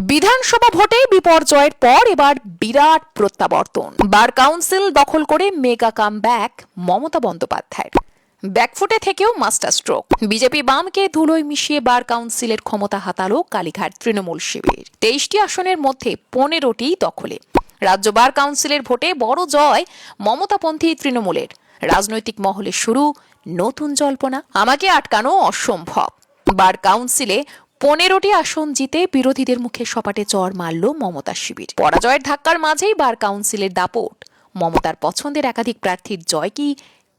বিধানসভা ভোটে বিপর্যয়ের পর এবার বিরাট প্রত্যাবর্তন। বার কাউন্সিল দখল করে মেগা কামব্যাক মমতা বন্দ্যোপাধ্যায়ের। ব্যাকফুটে থেকেও মাস্টার স্ট্রোক। বিজেপি বামকে ধুলোয় মিশিয়ে বার কাউন্সিলের ক্ষমতা হাতালো কালীঘাট তৃণমূল শিবির। 23টি আসনের মধ্যে 15টি দখলে। রাজ্য বার কাউন্সিলের ভোটে বড় জয় মমতাপন্থী তৃণমূলের। রাজনৈতিক মহলে শুরু নতুন জল্পনা। আমাকে আটকানো অসম্ভব। বার কাউন্সিলে 15টি আসন জিতে বিরোধীদের মুখে সপাটে চড় মারল মমতা শিবির। পরাজয়ের ধাক্কার মাঝেই বার কাউন্সিলের দাপট। মমতার পছন্দের একাধিক প্রার্থীর জয় কি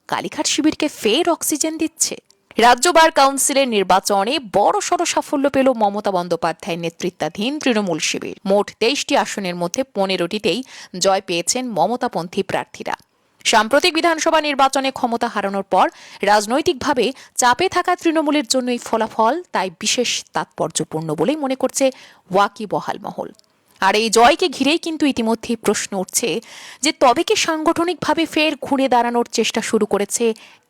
কালীঘাট শিবিরকে ফের অক্সিজেন দিচ্ছে? রাজ্য বার কাউন্সিলের নির্বাচনে বড়সড় সাফল্য পেল মমতা বন্দ্যোপাধ্যায়ের নেতৃত্বাধীন তৃণমূল শিবির। মোট 23টি আসনের মধ্যে 15টিতেই জয় পেয়েছেন মমতাপন্থী প্রার্থীরা। সাম্প্রতিক বিধানসভা নির্বাচনে ক্ষমতা হারানোর পর রাজনৈতিকভাবে চাপে থাকা তৃণমূলের জন্য এই ফলাফল তাই বিশেষ তাৎপর্যপূর্ণ বলেই মনে করছে ওয়াকিবহাল মহল। আর এই জয়কে ঘিরেই কিন্তু ইতিমধ্যেই প্রশ্ন উঠছে যে তবে কি সাংগঠনিকভাবে ফের ঘুরে দাঁড়ানোর চেষ্টা শুরু করেছে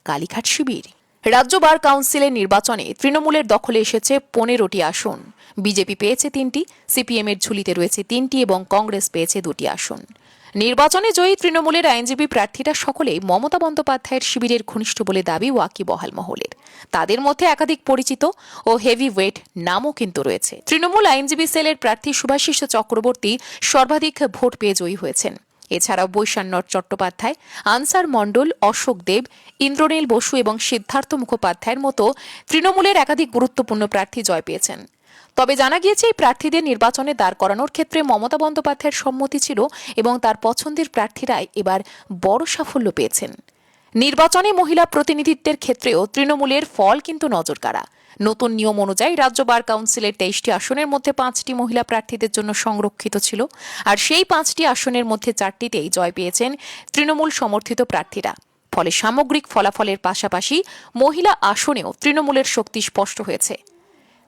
কালীঘাট শিবির? রাজ্য বার কাউন্সিলের নির্বাচনে তৃণমূলের দখলে এসেছে 15টি আসন। বিজেপি পেয়েছে 3টি, সিপিএম এর ঝুলিতে রয়েছে 3টি এবং কংগ্রেস পেয়েছে 2টি আসন। নির্বাচনে জয়ী তৃণমূলের আইনজীবী প্রার্থীরা সকলেই মমতা বন্দ্যোপাধ্যায়ের শিবিরের ঘনিষ্ঠ বলে দাবি ওয়াকিবহাল মহলের। তাদের মধ্যে একাধিক পরিচিত ও হেভি ওয়েট নামও কিন্তু রয়েছে। তৃণমূল আইনজীবী সেলের প্রার্থী সুভাষিস চক্রবর্তী সর্বাধিক ভোট পেয়ে জয়ী হয়েছেন। এছাড়াও বৈশান্যর চট্টোপাধ্যায়, আনসার মণ্ডল, অশোক দেব, ইন্দ্রনীল বসু এবং সিদ্ধার্থ মুখোপাধ্যায়ের মতো তৃণমূলের একাধিক গুরুত্বপূর্ণ প্রার্থী জয় পেয়েছেন। তবে জানা গিয়েছে এই প্রার্থীদের নির্বাচনে দাঁড় করানোর ক্ষেত্রে মমতা বন্দ্যোপাধ্যায়ের সম্মতি ছিল এবং তার পছন্দের প্রার্থীরাই এবার বড় সাফল্য পেয়েছেন। নির্বাচনে মহিলা প্রতিনিধিত্বের ক্ষেত্রেও তৃণমূলের ফল কিন্তু নজরকাড়া। নতুন নিয়ম অনুযায়ী রাজ্য বার কাউন্সিলের 23টি আসনের মধ্যে 5টি মহিলা প্রার্থীদের জন্য সংরক্ষিত ছিল, আর সেই 5টি আসনের মধ্যে 4টিতেই জয় পেয়েছেন তৃণমূল সমর্থিত প্রার্থীরা। ফলে সামগ্রিক ফলাফলের পাশাপাশি মহিলা আসনেও তৃণমূলের শক্তি স্পষ্ট হয়েছে।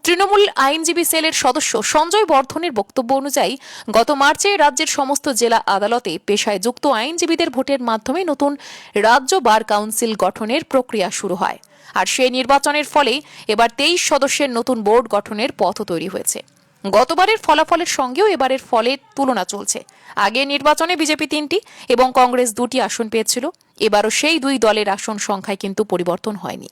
তৃণমূল আইনজীবী সেলের সদস্য সঞ্জয় বর্ধনের বক্তব্য অনুযায়ী গত মার্চে রাজ্যের সমস্ত জেলা আদালতে পেশায় যুক্ত আইনজীবীদের ভোটের মাধ্যমে নতুন রাজ্য বার কাউন্সিল গঠনের প্রক্রিয়া শুরু হয়। আর সেই নির্বাচনের ফলে এবার 23 সদস্যের নতুন বোর্ড গঠনের পথ তৈরি হয়েছে। গতবারের ফলাফলের সঙ্গেও এবারের ফলের তুলনা চলছে। আগে নির্বাচনে বিজেপি 3টি এবং কংগ্রেস 2টি আসন পেয়েছিল। এবারও সেই দুই দলের আসন সংখ্যায় কিন্তু পরিবর্তন হয়নি।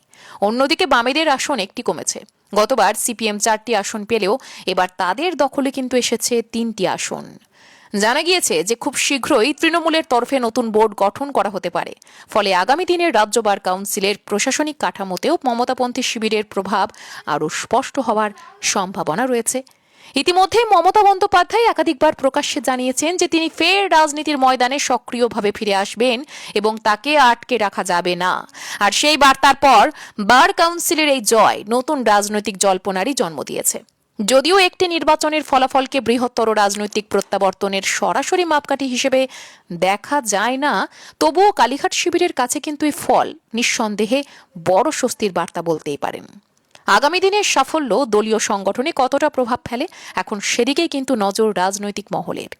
অন্যদিকে বামেদের আসন একটি কমেছে। গতবার সিপিএম 4টি আসন পেলেও এবার তাদের দখলে কিন্তু এসেছে 3টি আসন। জানা গিয়েছে যে খুব শীঘ্রই তৃণমূলের তরফে নতুন বোর্ড গঠন করা হতে পারে। ফলে আগামী দিনের রাজ্য বার কাউন্সিলের প্রশাসনিক কাঠামোতেও মমতাপন্থী শিবিরের প্রভাব আরও স্পষ্ট হওয়ার সম্ভাবনা রয়েছে। ইতিমধ্যে মমতা বন্দ্যোপাধ্যায় একাধিকবার প্রকাশ্যে জানিয়েছেন যে তিনি ফের রাজনীতির ময়দানে সক্রিয়ভাবে ফিরে আসবেন এবং তাকে আটকে রাখা যাবে না। আর সেই বার্তার পর বার কাউন্সিলের এই জয় নতুন রাজনৈতিক জল্পনারই জন্ম দিয়েছে। যদিও একটি নির্বাচনের ফলাফলকে বৃহত্তর রাজনৈতিক প্রত্যাবর্তনের সরাসরি মাপকাঠি হিসেবে দেখা যায় না, তবুও কালীঘাট শিবিরের কাছে কিন্তু এই ফল নিঃসন্দেহে বড় স্বস্তির বার্তা বলতেই পারেন। আগামী দিনের সাফল্য দলীয় সংগঠনে কতটা প্রভাব ফেলে এখন সেদিকেই কিন্তু নজর রাজনৈতিক মহলের।